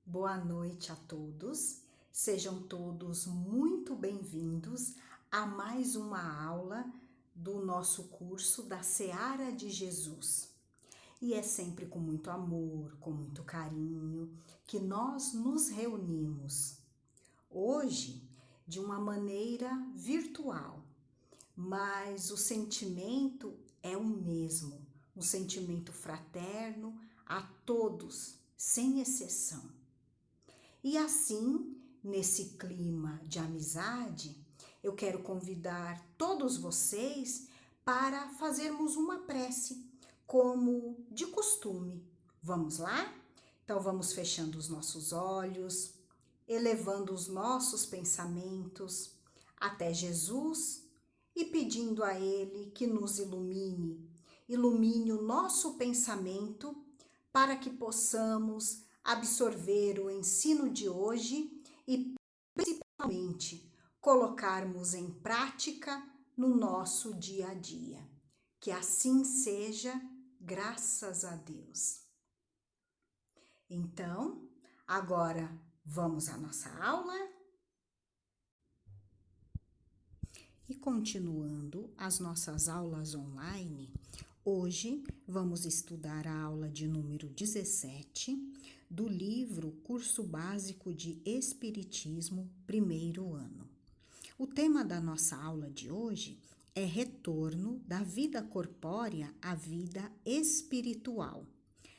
Boa noite a todos, sejam todos muito bem-vindos a mais uma aula do nosso curso da Seara de Jesus. E é sempre com muito amor, com muito carinho, que nós nos reunimos. Hoje, de uma maneira virtual, mas o sentimento é o mesmo, um sentimento fraterno a todos, sem exceção. E assim, nesse clima de amizade, eu quero convidar todos vocês para fazermos uma prece, como de costume. Vamos lá? Então vamos fechando os nossos olhos, elevando os nossos pensamentos até Jesus e pedindo a Ele que nos ilumine o nosso pensamento para que possamos absorver o ensino de hoje e principalmente colocarmos em prática no nosso dia a dia. Que assim seja, graças a Deus. Então, agora vamos à nossa aula? E continuando as nossas aulas online, hoje vamos estudar a aula de número 17 do livro Curso Básico de Espiritismo, primeiro ano. O tema da nossa aula de hoje é retorno da vida corpórea à vida espiritual.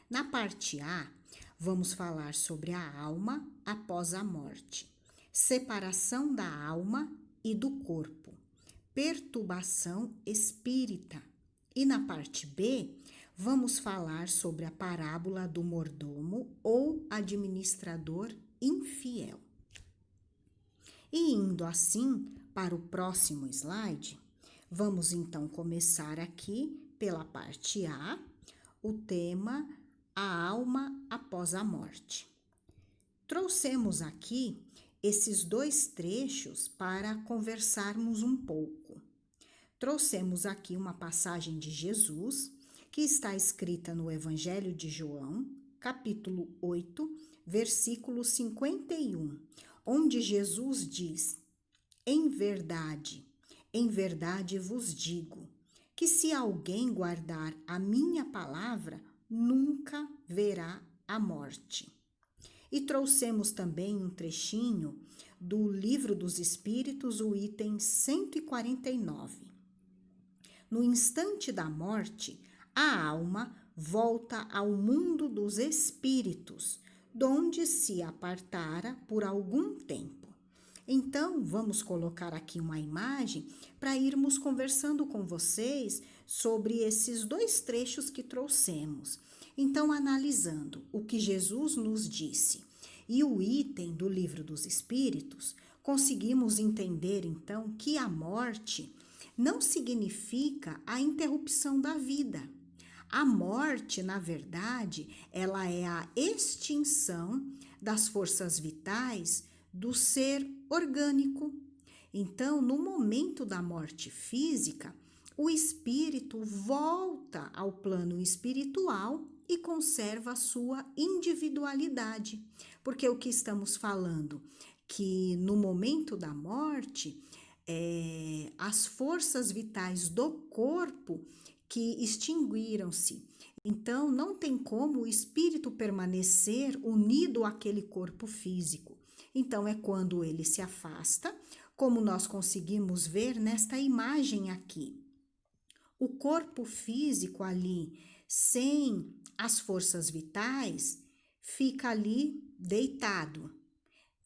Na parte A, vamos falar sobre a alma após a morte, separação da alma e do corpo, perturbação espírita. E na parte B, vamos falar sobre a parábola do mordomo ou administrador infiel. E indo assim para o próximo slide, vamos então começar aqui pela parte A, o tema a alma após a morte. Trouxemos aqui esses dois trechos para conversarmos um pouco. Trouxemos aqui uma passagem de Jesus, que está escrita no Evangelho de João, capítulo 8, versículo 51, onde Jesus diz: em verdade vos digo, que se alguém guardar a minha palavra, nunca verá a morte. E trouxemos também um trechinho do Livro dos Espíritos, o item 149. No instante da morte, a alma volta ao mundo dos espíritos, donde se apartara por algum tempo. Então, vamos colocar aqui uma imagem para irmos conversando com vocês sobre esses dois trechos que trouxemos. Então, analisando o que Jesus nos disse e o item do Livro dos Espíritos, conseguimos entender então que a morte não significa a interrupção da vida. A morte, na verdade, ela é a extinção das forças vitais do ser orgânico. Então, no momento da morte física, o espírito volta ao plano espiritual e conserva a sua individualidade. Porque o que estamos falando? Que no momento da morte, as forças vitais do corpo que extinguiram-se. Então, não tem como o espírito permanecer unido àquele corpo físico. Então, é quando ele se afasta, como nós conseguimos ver nesta imagem aqui. O corpo físico ali, sem as forças vitais, fica ali deitado,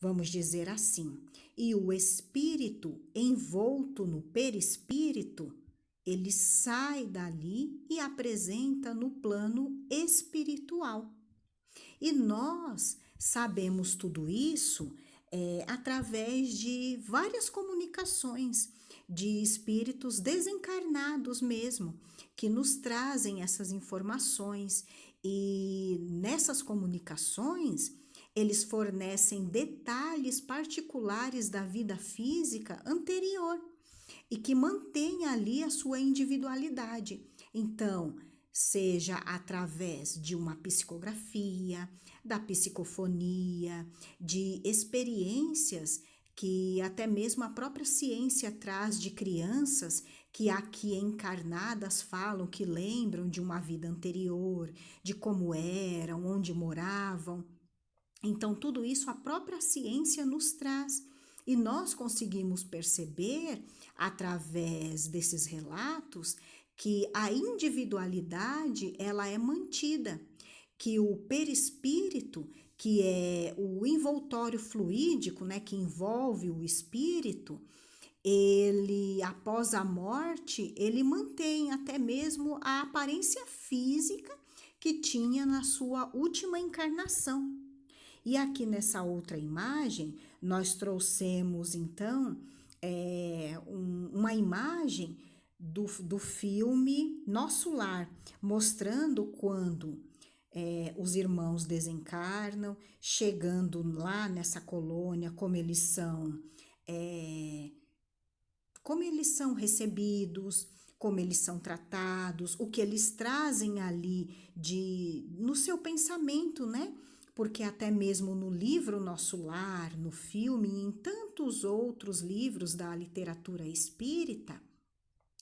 vamos dizer assim. E o espírito envolto no perispírito, ele sai dali e apresenta no plano espiritual. E nós sabemos tudo isso através de várias comunicações de espíritos desencarnados mesmo, que nos trazem essas informações. E nessas comunicações, eles fornecem detalhes particulares da vida física anterior e que mantém ali a sua individualidade. Então, seja através de uma psicografia, da psicofonia, de experiências que até mesmo a própria ciência traz de crianças que aqui encarnadas falam que lembram de uma vida anterior, de como eram, onde moravam. Então, tudo isso a própria ciência nos traz. E nós conseguimos perceber, através desses relatos, que a individualidade ela é mantida, que o perispírito, que é o envoltório fluídico, né, que envolve o espírito, ele, após a morte, ele mantém até mesmo a aparência física que tinha na sua última encarnação. E aqui nessa outra imagem, nós trouxemos então uma imagem do filme Nosso Lar, mostrando quando os irmãos desencarnam, chegando lá nessa colônia, como eles são recebidos, como eles são tratados, o que eles trazem ali no seu pensamento, né? Porque até mesmo no livro Nosso Lar, no filme e em tantos outros livros da literatura espírita,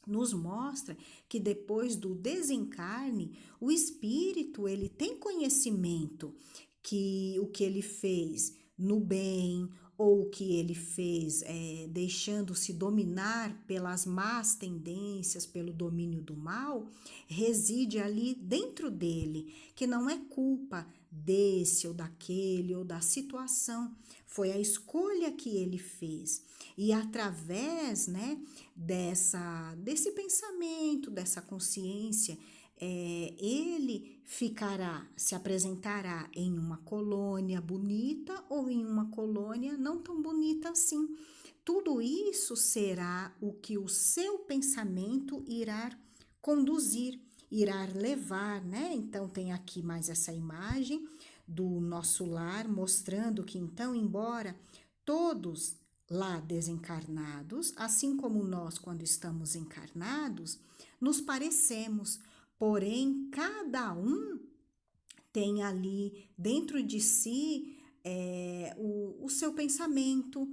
nos mostra que depois do desencarne, o espírito ele tem conhecimento que o que ele fez no bem ou o que ele fez deixando-se dominar pelas más tendências, pelo domínio do mal, reside ali dentro dele, que não é culpa desse ou daquele ou da situação, foi a escolha que ele fez. E através, né, desse pensamento, dessa consciência, ele se apresentará em uma colônia bonita ou em uma colônia não tão bonita assim. Tudo isso será o que o seu pensamento irá conduzir, irá levar, né? Então tem aqui mais essa imagem do Nosso Lar, mostrando que então, embora todos lá desencarnados, assim como nós quando estamos encarnados, nos parecemos, porém cada um tem ali dentro de si o seu pensamento,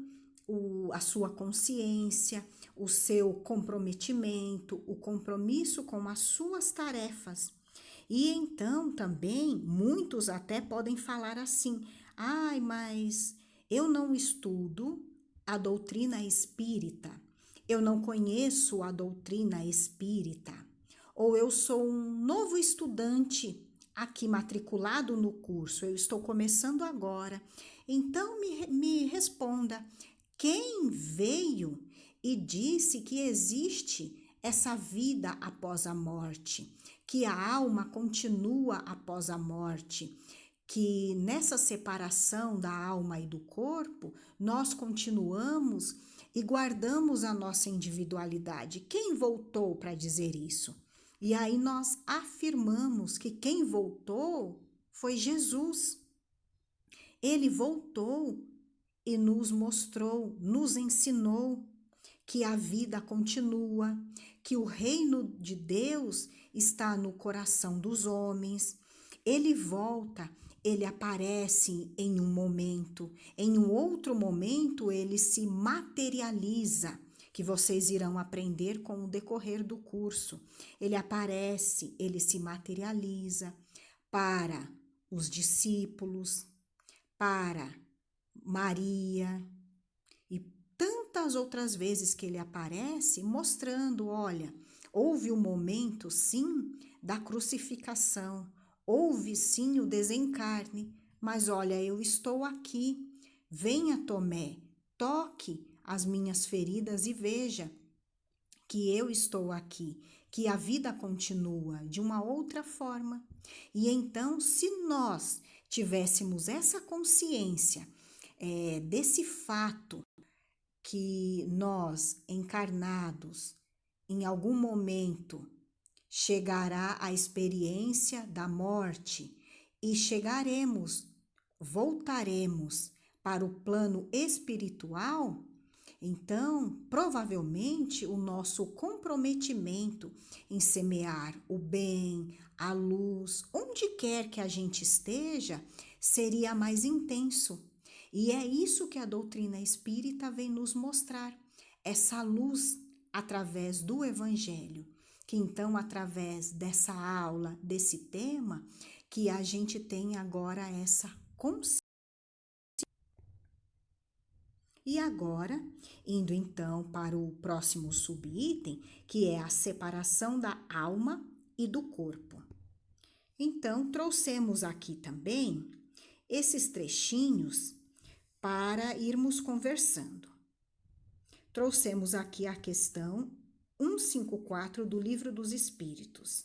a sua consciência, o seu comprometimento, o compromisso com as suas tarefas. E então também muitos até podem falar assim: ai, mas eu não estudo a doutrina espírita, eu não conheço a doutrina espírita, ou eu sou um novo estudante aqui matriculado no curso, eu estou começando agora. Então me responda, quem veio e disse que existe essa vida após a morte, que a alma continua após a morte, que nessa separação da alma e do corpo, nós continuamos e guardamos a nossa individualidade? Quem voltou para dizer isso? E aí nós afirmamos que quem voltou foi Jesus. Ele voltou e nos mostrou, nos ensinou que a vida continua, que o reino de Deus está no coração dos homens. Ele volta, ele aparece em um momento, em um outro momento ele se materializa, que vocês irão aprender com o decorrer do curso. Ele aparece, ele se materializa para os discípulos, para Maria e tantas outras vezes que ele aparece, mostrando, olha, houve o momento, sim, da crucificação, houve sim o desencarne, mas olha, eu estou aqui, venha Tomé, toque as minhas feridas e veja que eu estou aqui, que a vida continua de uma outra forma. E então, se nós tivéssemos essa consciência desse fato que nós, encarnados, em algum momento chegará a experiência da morte e voltaremos para o plano espiritual, Então, provavelmente, o nosso comprometimento em semear o bem, a luz, onde quer que a gente esteja, seria mais intenso. E é isso que a doutrina espírita vem nos mostrar, essa luz através do Evangelho. Que então, através dessa aula, desse tema, que a gente tem agora essa consciência. E agora, indo então para o próximo subitem, que é a separação da alma e do corpo. Então, trouxemos aqui também esses trechinhos para irmos conversando. Trouxemos aqui a questão 154 do Livro dos Espíritos.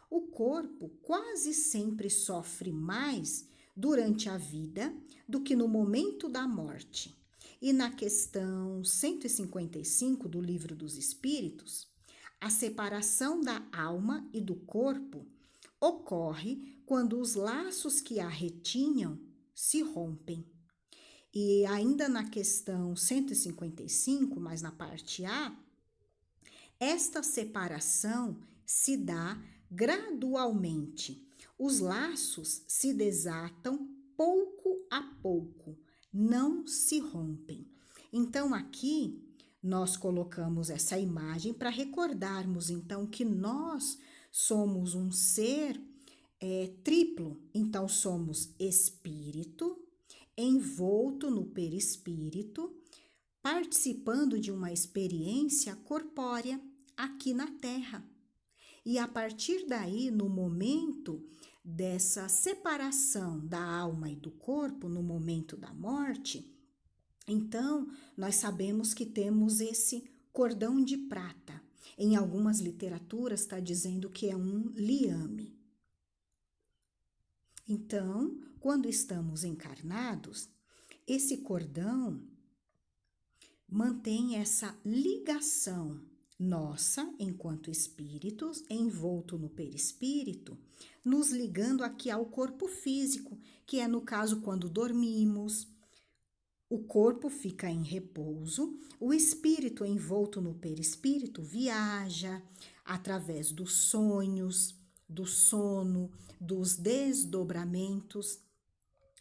O corpo quase sempre sofre mais durante a vida do que no momento da morte. E na questão 155 do Livro dos Espíritos, a separação da alma e do corpo ocorre quando os laços que a retinham se rompem. E ainda na questão 155, mas na parte A, esta separação se dá gradualmente. Os laços se desatam pouco a pouco, não se rompem. Então, aqui nós colocamos essa imagem para recordarmos, então, que nós somos um ser triplo. Então, somos espírito, envolto no perispírito, participando de uma experiência corpórea aqui na Terra. E a partir daí, no momento dessa separação da alma e do corpo, no momento da morte, então nós sabemos que temos esse cordão de prata. Em algumas literaturas está dizendo que é um liame. Então, quando estamos encarnados, esse cordão mantém essa ligação nossa, enquanto espíritos, envolto no perispírito, nos ligando aqui ao corpo físico, que é no caso quando dormimos, o corpo fica em repouso, o espírito envolto no perispírito viaja através dos sonhos, do sono, dos desdobramentos,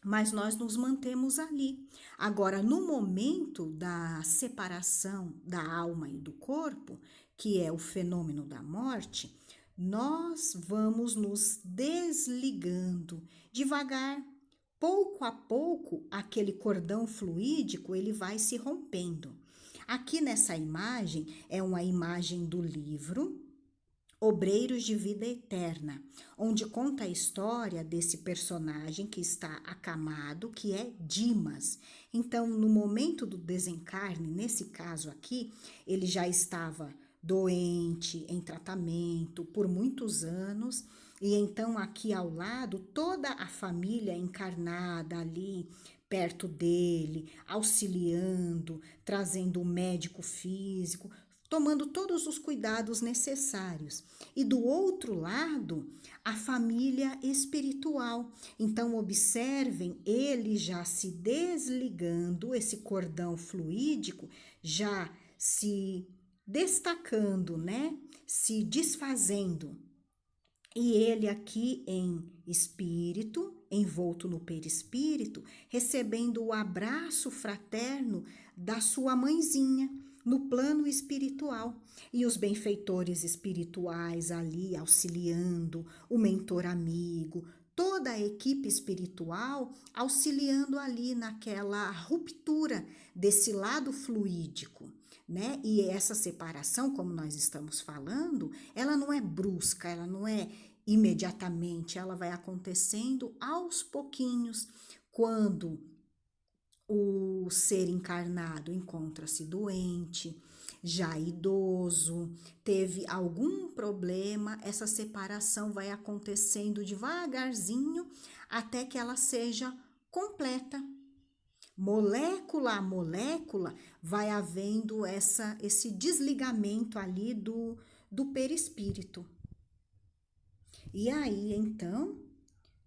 mas nós nos mantemos ali. Agora, no momento da separação da alma e do corpo, que é o fenômeno da morte, nós vamos nos desligando devagar, pouco a pouco, aquele cordão fluídico, ele vai se rompendo. Aqui nessa imagem, é uma imagem do livro Obreiros de Vida Eterna, onde conta a história desse personagem que está acamado, que é Dimas. Então, no momento do desencarne, nesse caso aqui, ele já estava doente, em tratamento por muitos anos, e então aqui ao lado, toda a família encarnada ali, perto dele, auxiliando, trazendo o médico físico, tomando todos os cuidados necessários. E do outro lado, a família espiritual. Então, observem ele já se desligando, esse cordão fluídico já se destacando, né? Se desfazendo. E ele aqui em espírito, envolto no perispírito, recebendo o abraço fraterno da sua mãezinha, no plano espiritual, e os benfeitores espirituais ali auxiliando, o mentor amigo, toda a equipe espiritual auxiliando ali naquela ruptura desse lado fluídico, né? E essa separação, como nós estamos falando, ela não é brusca, ela não é imediatamente, ela vai acontecendo aos pouquinhos, quando o ser encarnado encontra-se doente, já idoso, teve algum problema, essa separação vai acontecendo devagarzinho até que ela seja completa. Molécula a molécula vai havendo esse desligamento ali do perispírito. E aí, então,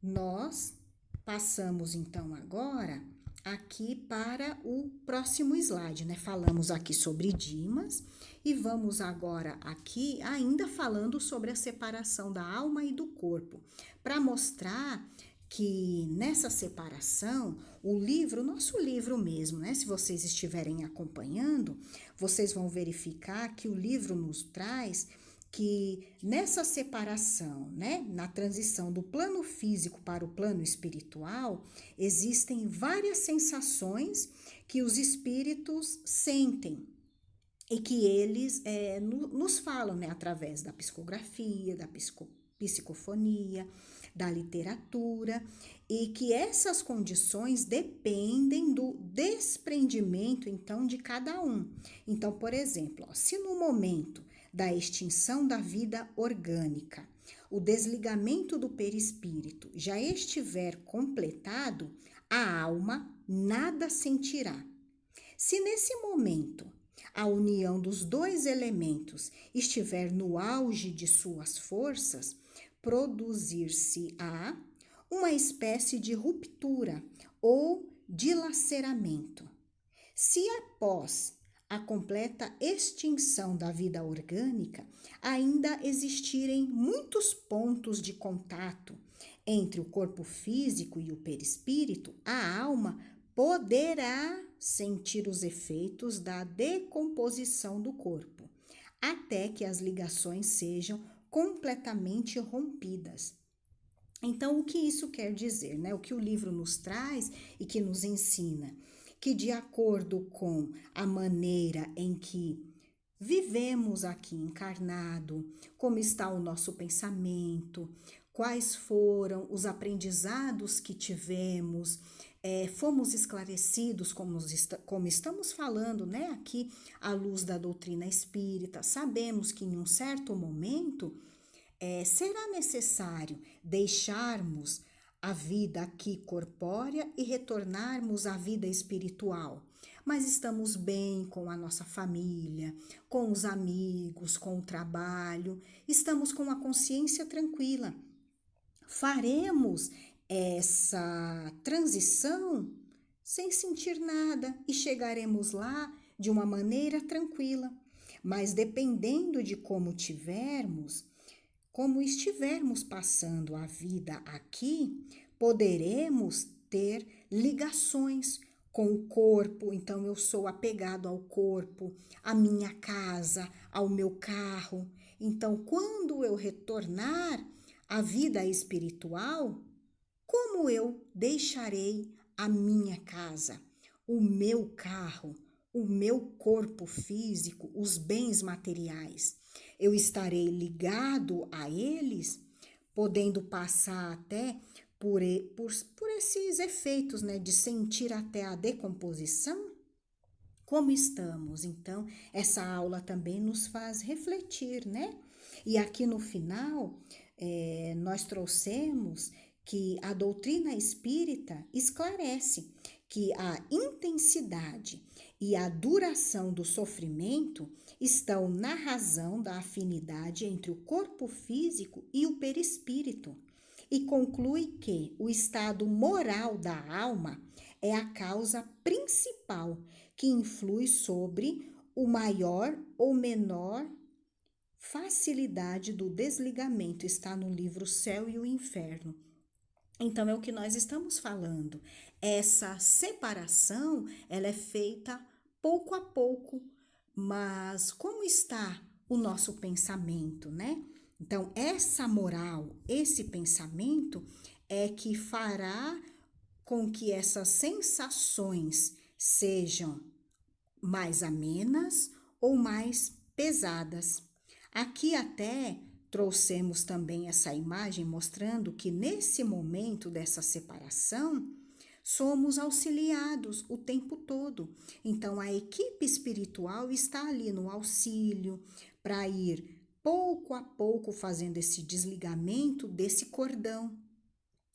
nós passamos então agora aqui para o próximo slide, né? Falamos aqui sobre Dimas e vamos agora aqui ainda falando sobre a separação da alma e do corpo, para mostrar que nessa separação, o livro, nosso livro mesmo, né? Se vocês estiverem acompanhando, vocês vão verificar que o livro nos traz que nessa separação, né, na transição do plano físico para o plano espiritual, existem várias sensações que os espíritos sentem e que eles nos falam, né, através da psicografia, da psicofonia, da literatura, e que essas condições dependem do desprendimento, então, de cada um. Então, por exemplo, ó, se no momento da extinção da vida orgânica, o desligamento do perispírito já estiver completado, a alma nada sentirá. Se nesse momento a união dos dois elementos estiver no auge de suas forças, produzir-se-á uma espécie de ruptura ou dilaceramento. Se após a completa extinção da vida orgânica ainda existirem muitos pontos de contato entre o corpo físico e o perispírito, a alma poderá sentir os efeitos da decomposição do corpo, até que as ligações sejam completamente rompidas. Então, o que isso quer dizer, né? O que o livro nos traz e que nos ensina? Que de acordo com a maneira em que vivemos aqui encarnado, como está o nosso pensamento, quais foram os aprendizados que tivemos, fomos esclarecidos, como estamos falando, né, aqui à luz da doutrina espírita, sabemos que em um certo momento será necessário deixarmos a vida aqui corpórea e retornarmos à vida espiritual. Mas estamos bem com a nossa família, com os amigos, com o trabalho, estamos com a consciência tranquila. Faremos essa transição sem sentir nada e chegaremos lá de uma maneira tranquila. Mas dependendo de como estivermos passando a vida aqui, poderemos ter ligações com o corpo. Então, eu sou apegado ao corpo, à minha casa, ao meu carro. Então, quando eu retornar à vida espiritual, como eu deixarei a minha casa, o meu carro, o meu corpo físico, os bens materiais? Eu estarei ligado a eles, podendo passar até por esses efeitos, né, de sentir até a decomposição? Como estamos? Então, essa aula também nos faz refletir, né? E aqui no final, nós trouxemos que a doutrina espírita esclarece que a intensidade e a duração do sofrimento estão na razão da afinidade entre o corpo físico e o perispírito, e conclui que o estado moral da alma é a causa principal que influi sobre o maior ou menor facilidade do desligamento. Está no livro Céu e o Inferno. Então, é o que nós estamos falando. Essa separação, ela é feita pouco a pouco, mas como está o nosso pensamento, né? Então, essa moral, esse pensamento é que fará com que essas sensações sejam mais amenas ou mais pesadas. Aqui até trouxemos também essa imagem mostrando que nesse momento dessa separação, somos auxiliados o tempo todo. Então, a equipe espiritual está ali no auxílio para ir pouco a pouco fazendo esse desligamento desse cordão.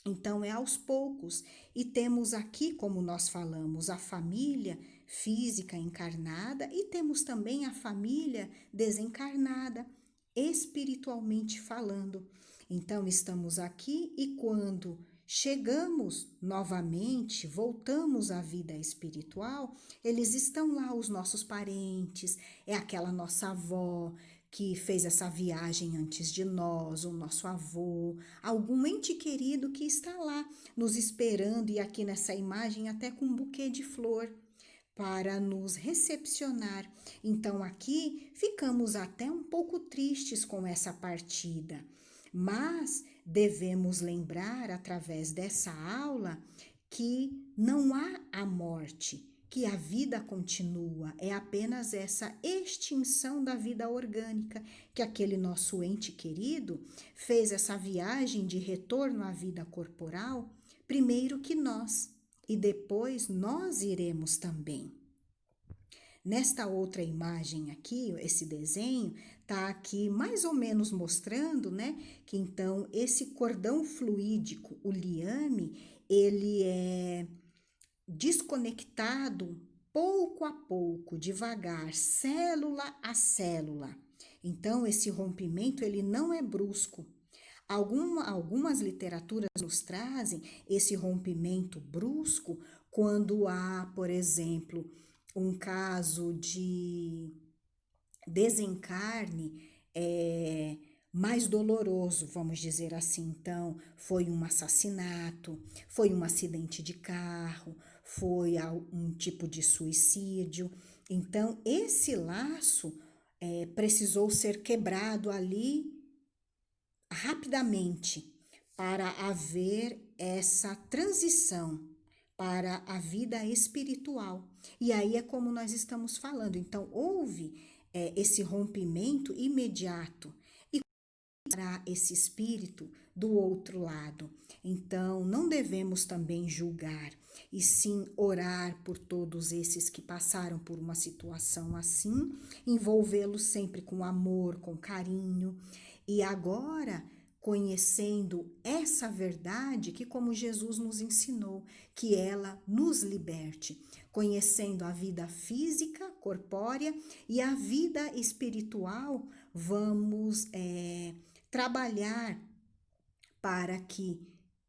Então, é aos poucos. E temos aqui, como nós falamos, a família física encarnada e temos também a família desencarnada, espiritualmente falando. Então, estamos aqui e quando chegamos novamente, voltamos à vida espiritual, eles estão lá, os nossos parentes, é aquela nossa avó que fez essa viagem antes de nós, o nosso avô, algum ente querido que está lá nos esperando e aqui nessa imagem até com um buquê de flor para nos recepcionar. Então aqui ficamos até um pouco tristes com essa partida, mas devemos lembrar através dessa aula que não há a morte, que a vida continua, é apenas essa extinção da vida orgânica, que aquele nosso ente querido fez essa viagem de retorno à vida corporal primeiro que nós, e depois nós iremos também. Nesta outra imagem aqui, esse desenho, tá aqui mais ou menos mostrando, né, que então esse cordão fluídico, o liame, ele é desconectado pouco a pouco, devagar, célula a célula. Então, esse rompimento, ele não é brusco. Algumas literaturas nos trazem esse rompimento brusco quando há, por exemplo, um caso de desencarne mais doloroso, vamos dizer assim. Então, foi um assassinato, foi um acidente de carro, foi um tipo de suicídio. Então, esse laço precisou ser quebrado ali rapidamente para haver essa transição para a vida espiritual. E aí é como nós estamos falando. Então, houve esse rompimento imediato e para esse espírito do outro lado. Então, não devemos também julgar, e sim orar por todos esses que passaram por uma situação assim, envolvê-los sempre com amor, com carinho. E agora, conhecendo essa verdade que, como Jesus nos ensinou, que ela nos liberte, conhecendo a vida física, corpórea e a vida espiritual, vamos trabalhar para que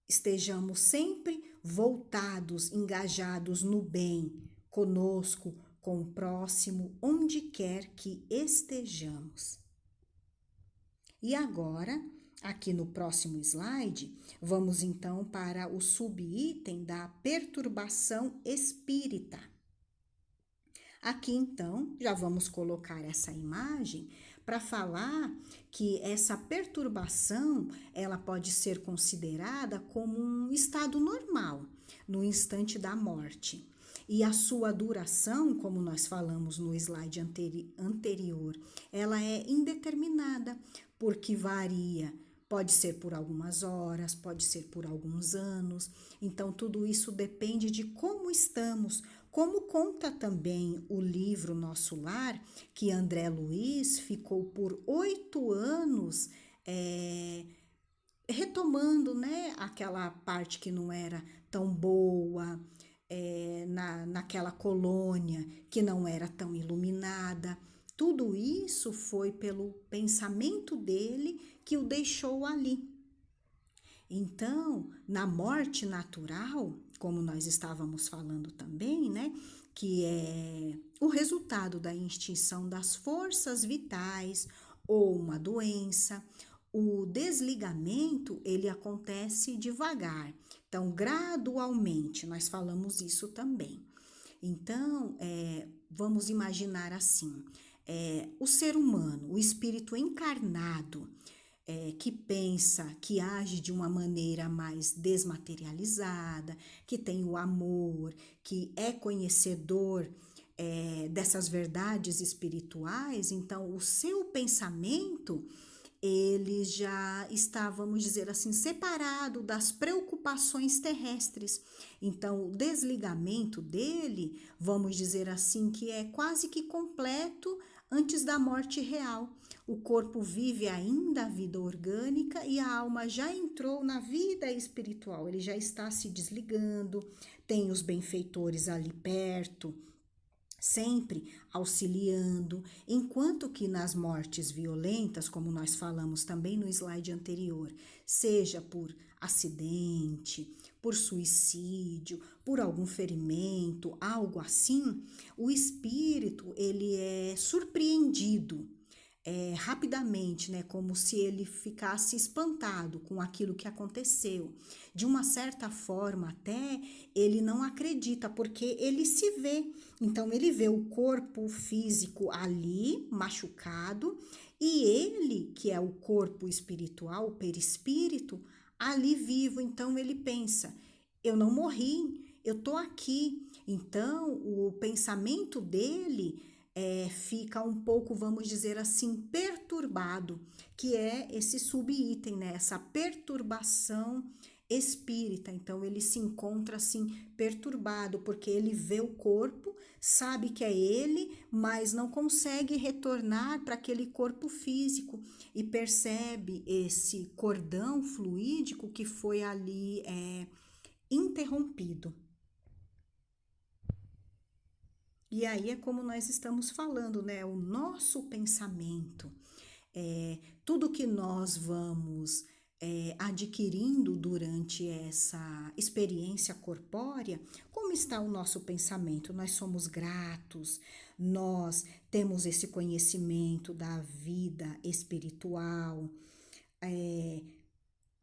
estejamos sempre voltados, engajados no bem, conosco, com o próximo, onde quer que estejamos. E agora, aqui no próximo slide, vamos então para o subitem da perturbação espírita. Aqui então, já vamos colocar essa imagem para falar que essa perturbação, ela pode ser considerada como um estado normal no instante da morte. E a sua duração, como nós falamos no slide anterior, ela é indeterminada, porque varia. Pode ser por algumas horas, pode ser por alguns anos. Então, tudo isso depende de como estamos. Como conta também o livro Nosso Lar, que André Luiz ficou por 8 anos retomando, né, aquela parte que não era tão boa, naquela colônia que não era tão iluminada. Tudo isso foi pelo pensamento dele que o deixou ali. Então, na morte natural, como nós estávamos falando também, né, que é o resultado da extinção das forças vitais ou uma doença, o desligamento, ele acontece devagar. Então, gradualmente, nós falamos isso também. Então, vamos imaginar assim, o ser humano, o espírito encarnado, que pensa, que age de uma maneira mais desmaterializada, que tem o amor, que é conhecedor dessas verdades espirituais, então o seu pensamento ele já está, vamos dizer assim, separado das preocupações terrestres. Então, o desligamento dele, vamos dizer assim, que é quase que completo antes da morte real. O corpo vive ainda a vida orgânica e a alma já entrou na vida espiritual, ele já está se desligando, tem os benfeitores ali perto, sempre auxiliando, enquanto que nas mortes violentas, como nós falamos também no slide anterior, seja por acidente, por suicídio, por algum ferimento, algo assim, o espírito ele é surpreendido rapidamente, né, como se ele ficasse espantado com aquilo que aconteceu. De uma certa forma, até ele não acredita, porque ele se vê. Então, ele vê o corpo físico ali, machucado, e ele, que é o corpo espiritual, o perispírito, ali vivo. Então, ele pensa: eu não morri, eu estou aqui. Então, o pensamento dele fica um pouco, vamos dizer assim, perturbado, que é esse subitem, né? Essa perturbação espírita. Então, ele se encontra assim perturbado, porque ele vê o corpo, sabe que é ele, mas não consegue retornar para aquele corpo físico e percebe esse cordão fluídico que foi ali interrompido. E aí é como nós estamos falando, né? O nosso pensamento, tudo que nós vamos adquirindo durante essa experiência corpórea, como está o nosso pensamento? Nós somos gratos, nós temos esse conhecimento da vida espiritual,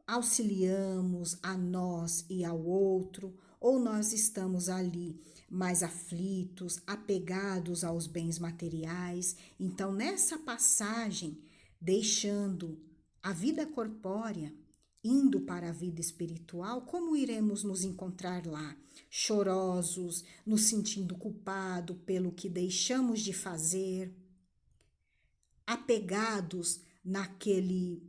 auxiliamos a nós e ao outro, ou nós estamos ali mais aflitos, apegados aos bens materiais. Então, nessa passagem, deixando a vida corpórea, indo para a vida espiritual, como iremos nos encontrar lá? Chorosos, nos sentindo culpado pelo que deixamos de fazer, apegados naquele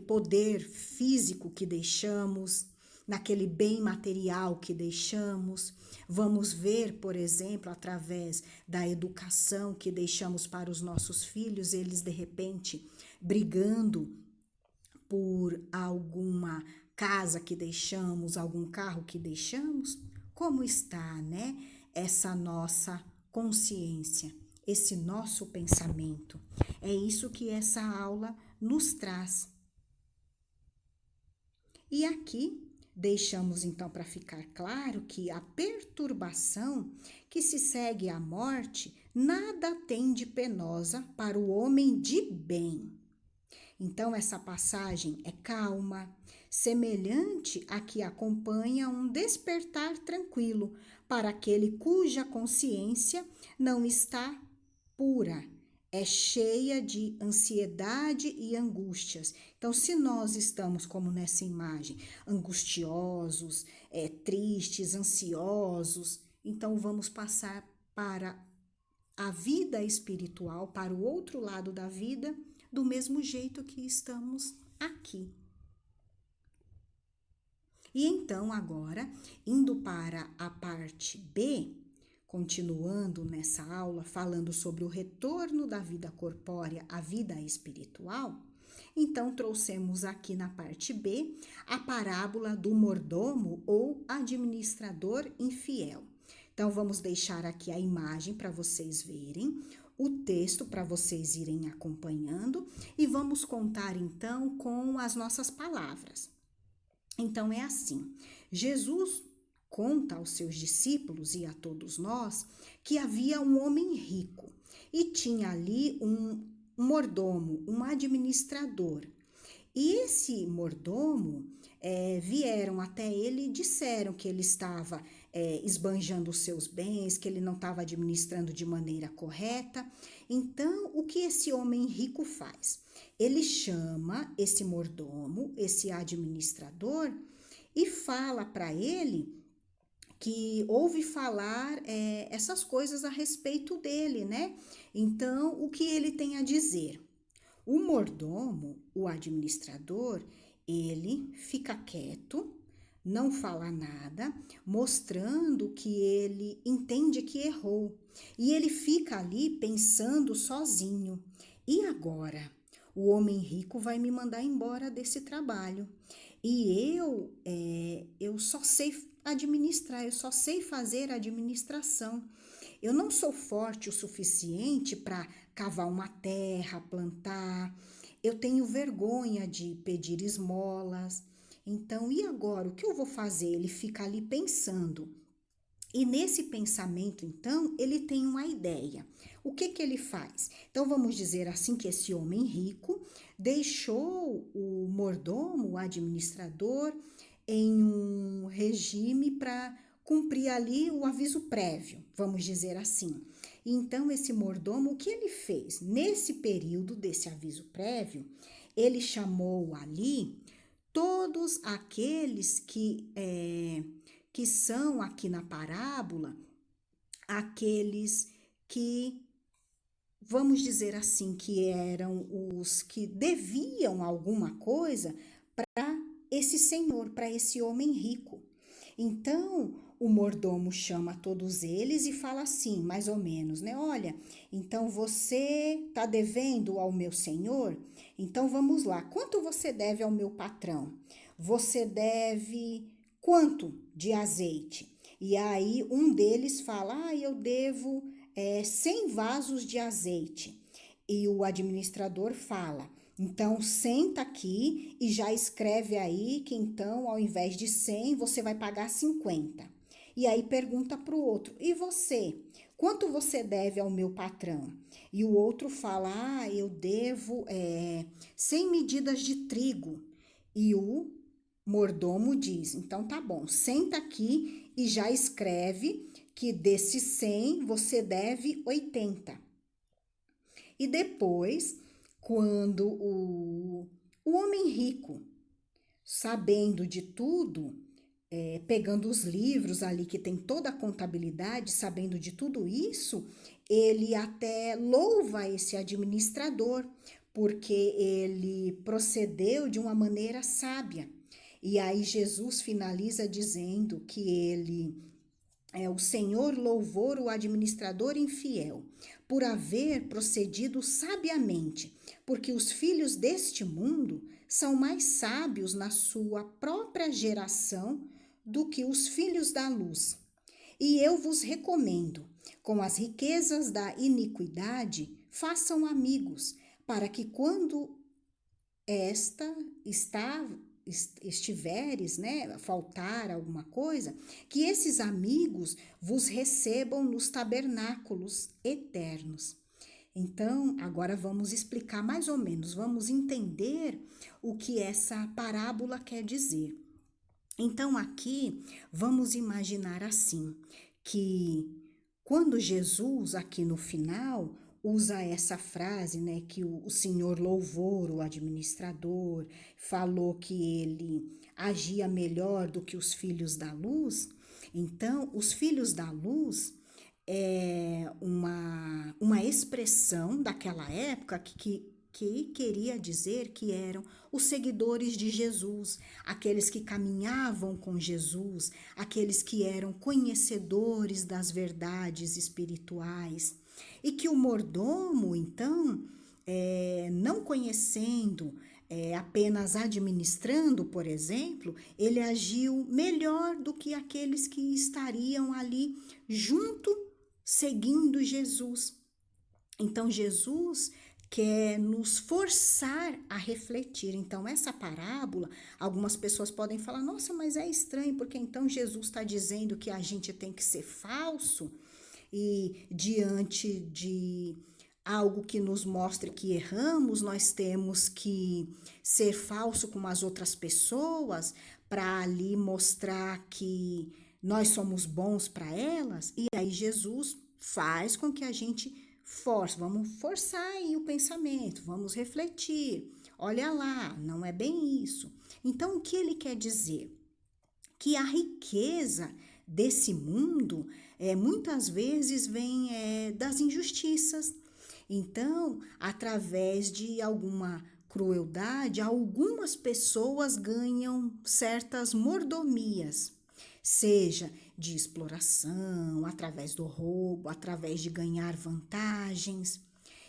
poder físico que deixamos, naquele bem material que deixamos. Vamos ver, por exemplo, através da educação que deixamos para os nossos filhos, eles de repente brigando por alguma casa que deixamos, algum carro que deixamos. Como está, né, essa nossa consciência, esse nosso pensamento? É isso que essa aula nos traz. E aqui deixamos então para ficar claro que a perturbação que se segue à morte nada tem de penosa para o homem de bem. Então, essa passagem é calma, semelhante à que acompanha um despertar tranquilo para aquele cuja consciência não está pura, é cheia de ansiedade e angústias. Então, se nós estamos, como nessa imagem, angustiosos, tristes, ansiosos, então vamos passar para a vida espiritual, para o outro lado da vida, do mesmo jeito que estamos aqui. E então, agora, indo para a parte B, continuando nessa aula, falando sobre o retorno da vida corpórea à vida espiritual, então trouxemos aqui na parte B a parábola do mordomo ou administrador infiel. Então, vamos deixar aqui a imagem para vocês verem, o texto para vocês irem acompanhando e vamos contar então com as nossas palavras. Então, é assim: Jesus conta aos seus discípulos e a todos nós que havia um homem rico e tinha ali um mordomo, um administrador. E esse mordomo vieram até ele e disseram que ele estava esbanjando os seus bens, que ele não estava administrando de maneira correta. Então, o que esse homem rico faz? Ele chama esse mordomo, esse administrador, e fala para ele que ouve falar essas coisas a respeito dele, né? Então, o que ele tem a dizer? O mordomo, o administrador, ele fica quieto, não fala nada, mostrando que ele entende que errou. E ele fica ali pensando sozinho. E agora? O homem rico vai me mandar embora desse trabalho. E eu só sei administrar, eu só sei fazer administração. Eu não sou forte o suficiente para cavar uma terra, plantar. Eu tenho vergonha de pedir esmolas. Então, e agora? O que eu vou fazer? Ele fica ali pensando. E nesse pensamento, então, ele tem uma ideia. O que que ele faz? Então, vamos dizer assim que esse homem rico deixou o mordomo, o administrador, em um regime para cumprir ali o aviso prévio, vamos dizer assim. Então, esse mordomo, o que ele fez? Nesse período desse aviso prévio, ele chamou ali todos aqueles que são aqui na parábola, aqueles que, vamos dizer assim, que eram os que deviam alguma coisa para esse senhor, para esse homem rico. Então, o mordomo chama todos eles e fala assim, mais ou menos, né? Olha, então você está devendo ao meu senhor? Então vamos lá. Quanto você deve ao meu patrão? Você deve quanto de azeite? E aí um deles fala, eu devo 100 vasos de azeite. E o administrador fala, então senta aqui e já escreve aí que então ao invés de 100 você vai pagar 50. E aí pergunta para o outro, e você? Quanto você deve ao meu patrão? E o outro fala, eu devo 100 medidas de trigo. E o mordomo diz, então tá bom, senta aqui e já escreve que desses 100 você deve 80. E depois, quando o homem rico, sabendo de tudo, pegando os livros ali que tem toda a contabilidade, sabendo de tudo isso, ele até louva esse administrador, porque ele procedeu de uma maneira sábia. E aí Jesus finaliza dizendo que o Senhor louvou o administrador infiel, por haver procedido sabiamente, porque os filhos deste mundo são mais sábios na sua própria geração do que os filhos da luz. E eu vos recomendo, com as riquezas da iniquidade, façam amigos, para que quando estiveres, né, faltar alguma coisa, que esses amigos vos recebam nos tabernáculos eternos. Então, agora vamos explicar mais ou menos, vamos entender o que essa parábola quer dizer. Então, aqui vamos imaginar assim, que quando Jesus, aqui no final, usa essa frase, né, que o senhor louvou o administrador, falou que ele agia melhor do que os filhos da luz. Então, os filhos da luz é uma expressão daquela época que queria dizer que eram os seguidores de Jesus, aqueles que caminhavam com Jesus, aqueles que eram conhecedores das verdades espirituais. E que o mordomo, então, não conhecendo, apenas administrando, por exemplo, ele agiu melhor do que aqueles que estariam ali junto, seguindo Jesus. Então, Jesus quer nos forçar a refletir. Então, essa parábola, algumas pessoas podem falar, nossa, mas é estranho, porque então Jesus está dizendo que a gente tem que ser falso e diante de algo que nos mostre que erramos, nós temos que ser falso com as outras pessoas para ali mostrar que nós somos bons para elas. E aí Jesus faz com que a gente vamos forçar aí o pensamento, vamos refletir. Olha lá, não é bem isso. Então, o que ele quer dizer? Que a riqueza desse mundo muitas vezes vem das injustiças. Então, através de alguma crueldade, algumas pessoas ganham certas mordomias, seja de exploração, através do roubo, através de ganhar vantagens,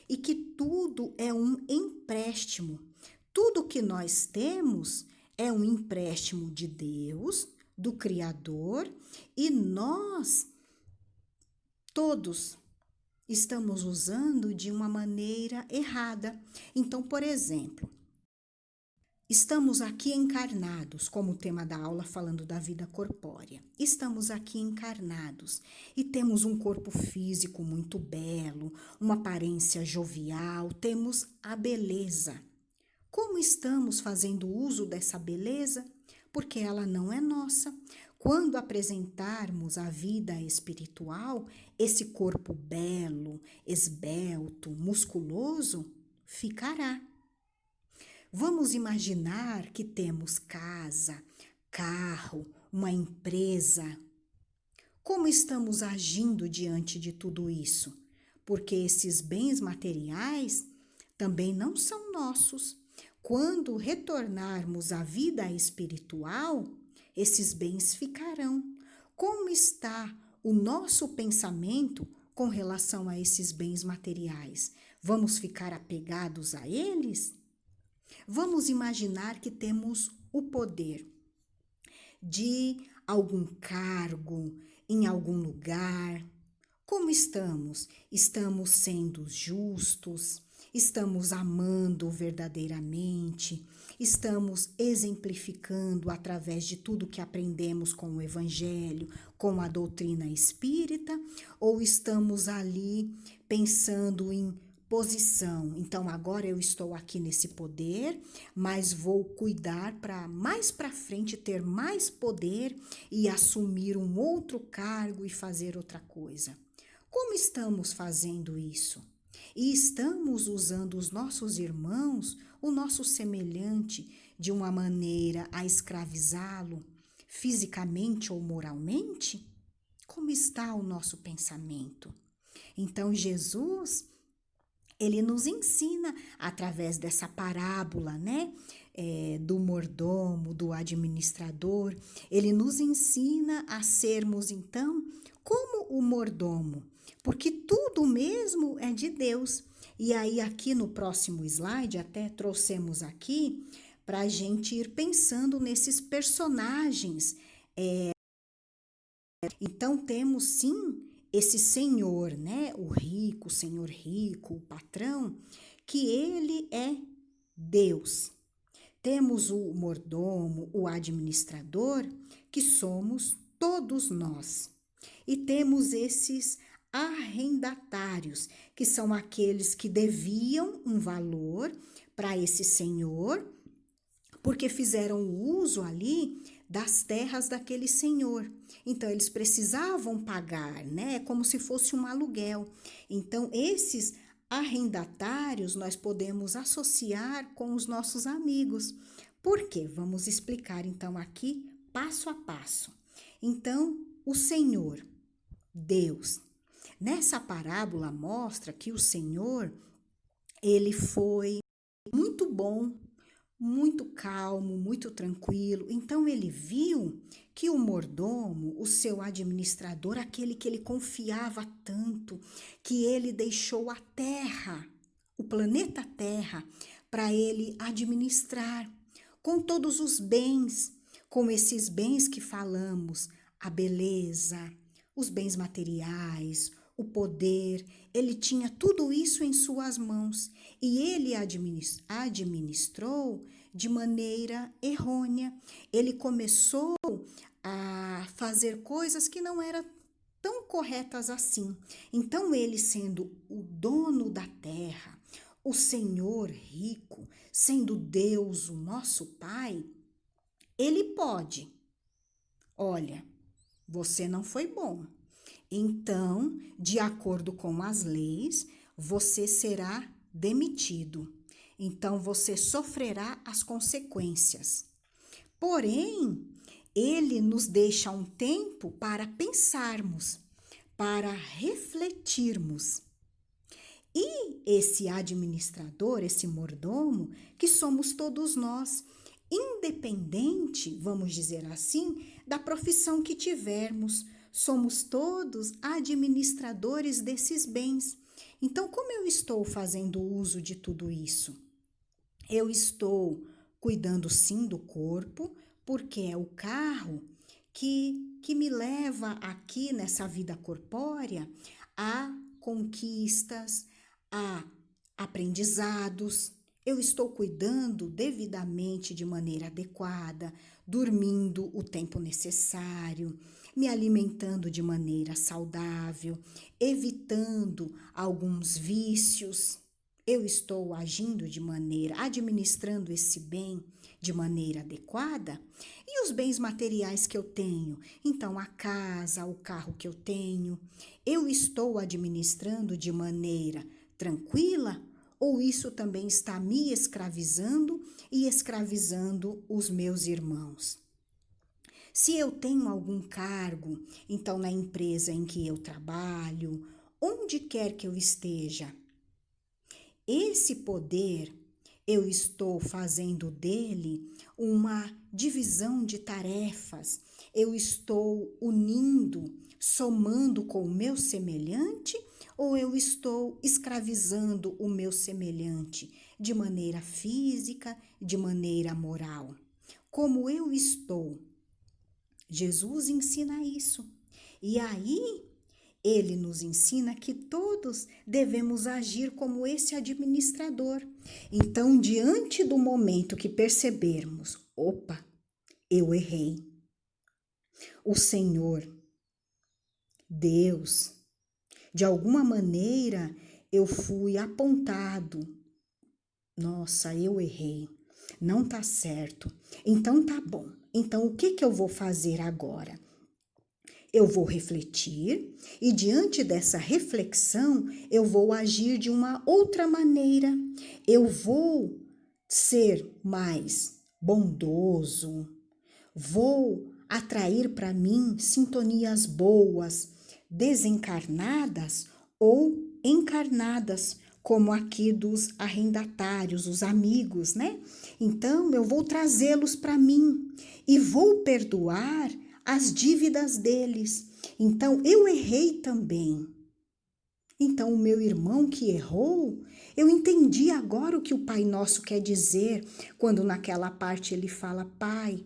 e que tudo é um empréstimo. Tudo que nós temos é um empréstimo de Deus, do Criador, e nós Todos estamos usando de uma maneira errada. Então, por exemplo, estamos aqui encarnados, como o tema da aula falando da vida corpórea. Estamos aqui encarnados e temos um corpo físico muito belo, uma aparência jovial, temos a beleza. Como estamos fazendo uso dessa beleza? Porque ela não é nossa. Quando apresentarmos a vida espiritual, esse corpo belo, esbelto, musculoso, ficará. Vamos imaginar que temos casa, carro, uma empresa. Como estamos agindo diante de tudo isso? Porque esses bens materiais também não são nossos. Quando retornarmos à vida espiritual, esses bens ficarão. Como está o nosso pensamento com relação a esses bens materiais? Vamos ficar apegados a eles? Vamos imaginar que temos o poder de algum cargo, em algum lugar. Como estamos? Estamos sendo justos? Estamos amando verdadeiramente? Estamos exemplificando através de tudo que aprendemos com o Evangelho, com a doutrina espírita? Ou estamos ali pensando em posição? Então, agora eu estou aqui nesse poder, mas vou cuidar para mais para frente ter mais poder e assumir um outro cargo e fazer outra coisa. Como estamos fazendo isso? E estamos usando os nossos irmãos, o nosso semelhante, de uma maneira a escravizá-lo, fisicamente ou moralmente? Como está o nosso pensamento? Então, Jesus, ele nos ensina através dessa parábola, né? Do mordomo, do administrador, ele nos ensina a sermos, então, como o mordomo, porque tudo mesmo é de Deus. E aí, aqui no próximo slide, até trouxemos aqui para a gente ir pensando nesses personagens. Então, temos sim esse senhor, né? O senhor rico, o patrão, que ele é Deus. Temos o mordomo, o administrador, que somos todos nós. E temos esses arrendatários, que são aqueles que deviam um valor para esse senhor, porque fizeram uso ali das terras daquele senhor. Então, eles precisavam pagar, né? Como se fosse um aluguel. Então, esses arrendatários nós podemos associar com os nossos amigos. Por quê? Vamos explicar então aqui passo a passo. Então, o Senhor, Deus, nessa parábola mostra que o Senhor, ele foi muito bom, muito calmo, muito tranquilo. Então ele viu que o mordomo, o seu administrador, aquele que ele confiava tanto, que ele deixou a Terra, o planeta Terra, para ele administrar com todos os bens, com esses bens que falamos, a beleza, os bens materiais, o poder, ele tinha tudo isso em suas mãos e ele administrou de maneira errônea. Ele começou a fazer coisas que não eram tão corretas assim. Então, ele sendo o dono da terra, o Senhor rico, sendo Deus, o nosso Pai, ele pode. Olha, você não foi bom. Então, de acordo com as leis, você será demitido. Então, você sofrerá as consequências. Porém, ele nos deixa um tempo para pensarmos, para refletirmos. E esse administrador, esse mordomo, que somos todos nós, independente, vamos dizer assim, da profissão que tivermos, somos todos administradores desses bens. Então, como eu estou fazendo uso de tudo isso? Eu estou cuidando sim do corpo, porque é o carro que me leva aqui nessa vida corpórea a conquistas, a aprendizados. Eu estou cuidando devidamente de maneira adequada, dormindo o tempo necessário, me alimentando de maneira saudável, evitando alguns vícios. Eu estou agindo administrando esse bem de maneira adequada? E os bens materiais que eu tenho? Então, a casa, o carro que eu estou administrando de maneira tranquila? Ou isso também está me escravizando e escravizando os meus irmãos? Se eu tenho algum cargo, então na empresa em que eu trabalho, onde quer que eu esteja, esse poder, eu estou fazendo dele uma divisão de tarefas, eu estou unindo, somando com o meu semelhante, ou eu estou escravizando o meu semelhante de maneira física, de maneira moral? Como eu estou? Jesus ensina isso. E aí, ele nos ensina que todos devemos agir como esse administrador. Então, diante do momento que percebermos, opa, eu errei. O Senhor, Deus, de alguma maneira eu fui apontado. Nossa, eu errei. Não tá certo. Então tá bom. Então o que eu vou fazer agora? Eu vou refletir e diante dessa reflexão eu vou agir de uma outra maneira. Eu vou ser mais bondoso, vou atrair para mim sintonias boas, desencarnadas ou encarnadas, como aqui dos arrendatários, os amigos, né? Então eu vou trazê-los para mim e vou perdoar as dívidas deles. Então, eu errei também. Então, o meu irmão que errou, eu entendi agora o que o Pai Nosso quer dizer, quando naquela parte ele fala, Pai,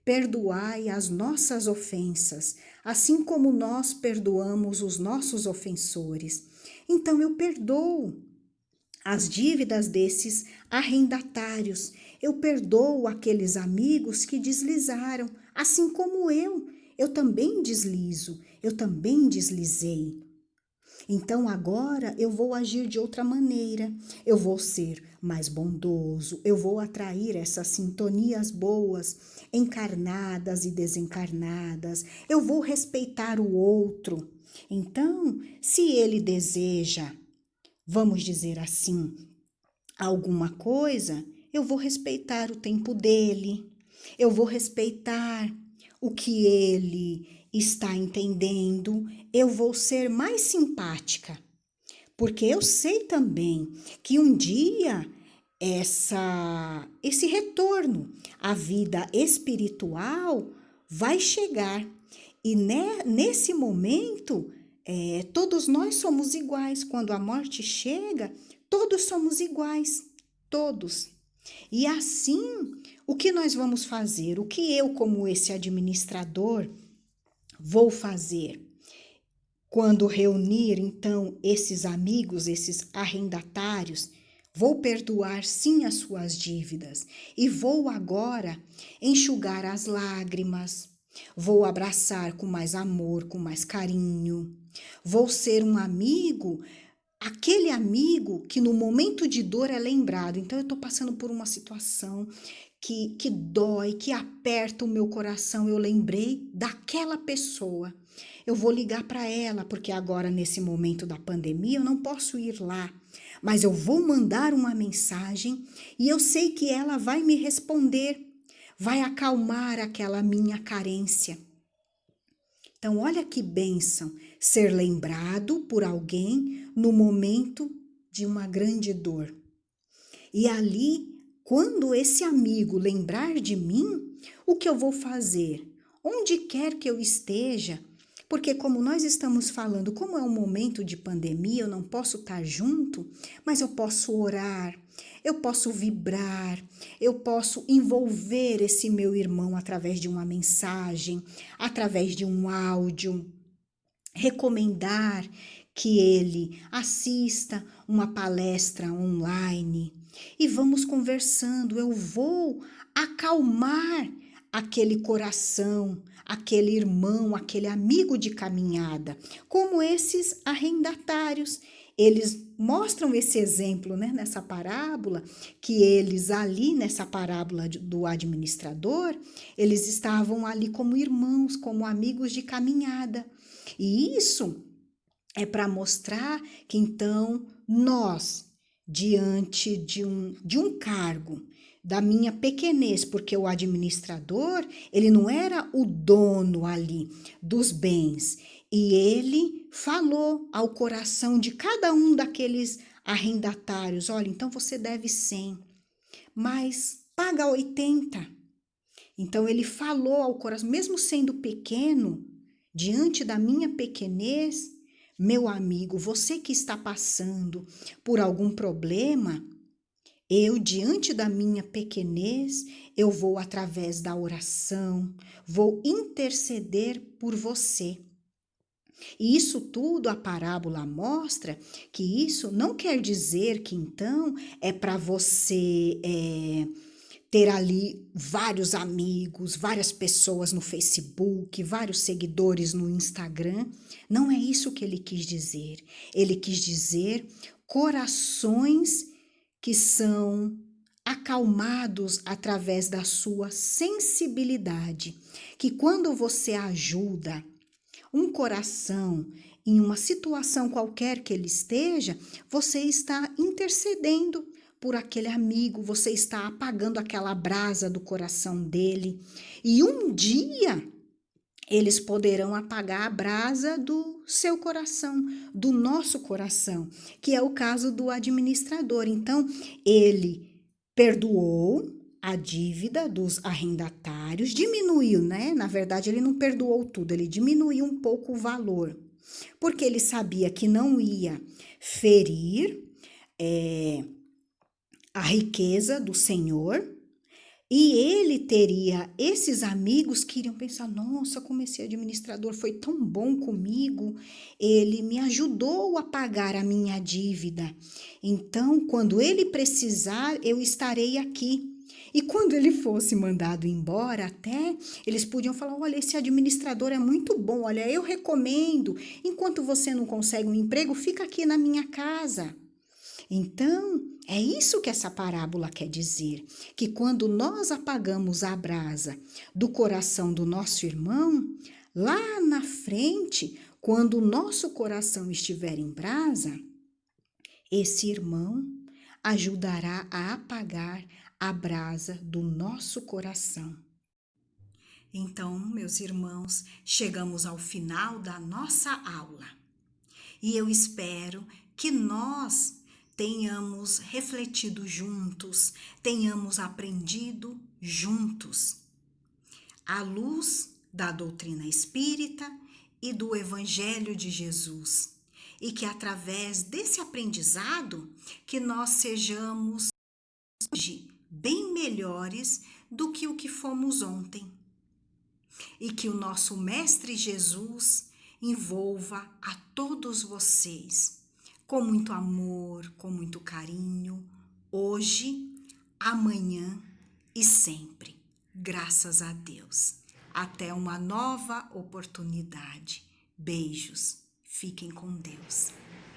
perdoai as nossas ofensas, assim como nós perdoamos os nossos ofensores. Então, eu perdoo as dívidas desses arrendatários. Eu perdoo aqueles amigos que deslizaram, assim como eu também deslizo, eu também deslizei. Então agora eu vou agir de outra maneira, eu vou ser mais bondoso, eu vou atrair essas sintonias boas, encarnadas e desencarnadas, eu vou respeitar o outro. Então, se ele deseja, vamos dizer assim, alguma coisa, eu vou respeitar o tempo dele, eu vou respeitar o que ele está entendendo, eu vou ser mais simpática, porque eu sei também que um dia esse retorno à vida espiritual vai chegar e nesse momento todos nós somos iguais. Quando a morte chega, todos somos iguais, todos. E assim, o que nós vamos fazer? O que eu, como esse administrador, vou fazer? Quando reunir, então, esses amigos, esses arrendatários, vou perdoar sim as suas dívidas e vou agora enxugar as lágrimas, vou abraçar com mais amor, com mais carinho, vou ser um amigo, aquele amigo que no momento de dor é lembrado. Então eu estou passando por uma situação que dói, que aperta o meu coração, eu lembrei daquela pessoa. Eu vou ligar para ela, porque agora nesse momento da pandemia eu não posso ir lá, mas eu vou mandar uma mensagem e eu sei que ela vai me responder, vai acalmar aquela minha carência. Então, olha que bênção ser lembrado por alguém no momento de uma grande dor. E ali, quando esse amigo lembrar de mim, o que eu vou fazer? Onde quer que eu esteja, Porque como nós estamos falando, como é um momento de pandemia, eu não posso estar junto, mas eu posso orar, eu posso vibrar, eu posso envolver esse meu irmão através de uma mensagem, através de um áudio, recomendar que ele assista uma palestra online e vamos conversando. Eu vou acalmar aquele coração, aquele irmão, aquele amigo de caminhada, como esses arrendatários. Eles mostram esse exemplo, né, nessa parábola, que eles ali, nessa parábola do administrador, eles estavam ali como irmãos, como amigos de caminhada. E isso é para mostrar que então nós, diante de um cargo, da minha pequenez, porque o administrador, ele não era o dono ali dos bens, e ele falou ao coração de cada um daqueles arrendatários, olha, então você deve 100, mas paga 80. Então ele falou ao coração, mesmo sendo pequeno, diante da minha pequenez, meu amigo, você que está passando por algum problema, eu, diante da minha pequenez, eu vou através da oração, vou interceder por você. E isso tudo a parábola mostra que isso não quer dizer que então é para você ter ali vários amigos, várias pessoas no Facebook, vários seguidores no Instagram. Não é isso que ele quis dizer. Ele quis dizer corações que são acalmados através da sua sensibilidade, que quando você ajuda um coração em uma situação qualquer que ele esteja, você está intercedendo por aquele amigo, você está apagando aquela brasa do coração dele. E um dia eles poderão apagar a brasa do seu coração, do nosso coração, que é o caso do administrador. Então, ele perdoou a dívida dos arrendatários, diminuiu, né? Na verdade, ele não perdoou tudo, ele diminuiu um pouco o valor, porque ele sabia que não ia ferir a riqueza do Senhor. E ele teria esses amigos que iriam pensar, nossa, como esse administrador foi tão bom comigo, ele me ajudou a pagar a minha dívida. Então, quando ele precisar, eu estarei aqui. E quando ele fosse mandado embora, até eles podiam falar, olha, esse administrador é muito bom, olha, eu recomendo, enquanto você não consegue um emprego, fica aqui na minha casa. Então, é isso que essa parábola quer dizer, que quando nós apagamos a brasa do coração do nosso irmão, lá na frente, quando o nosso coração estiver em brasa, esse irmão ajudará a apagar a brasa do nosso coração. Então, meus irmãos, chegamos ao final da nossa aula e eu espero que nós tenhamos refletido juntos, tenhamos aprendido juntos, à luz da doutrina espírita e do Evangelho de Jesus, e que através desse aprendizado que nós sejamos hoje bem melhores do que o que fomos ontem, e que o nosso Mestre Jesus envolva a todos vocês com muito amor, com muito carinho, hoje, amanhã e sempre. Graças a Deus. Até uma nova oportunidade. Beijos. Fiquem com Deus.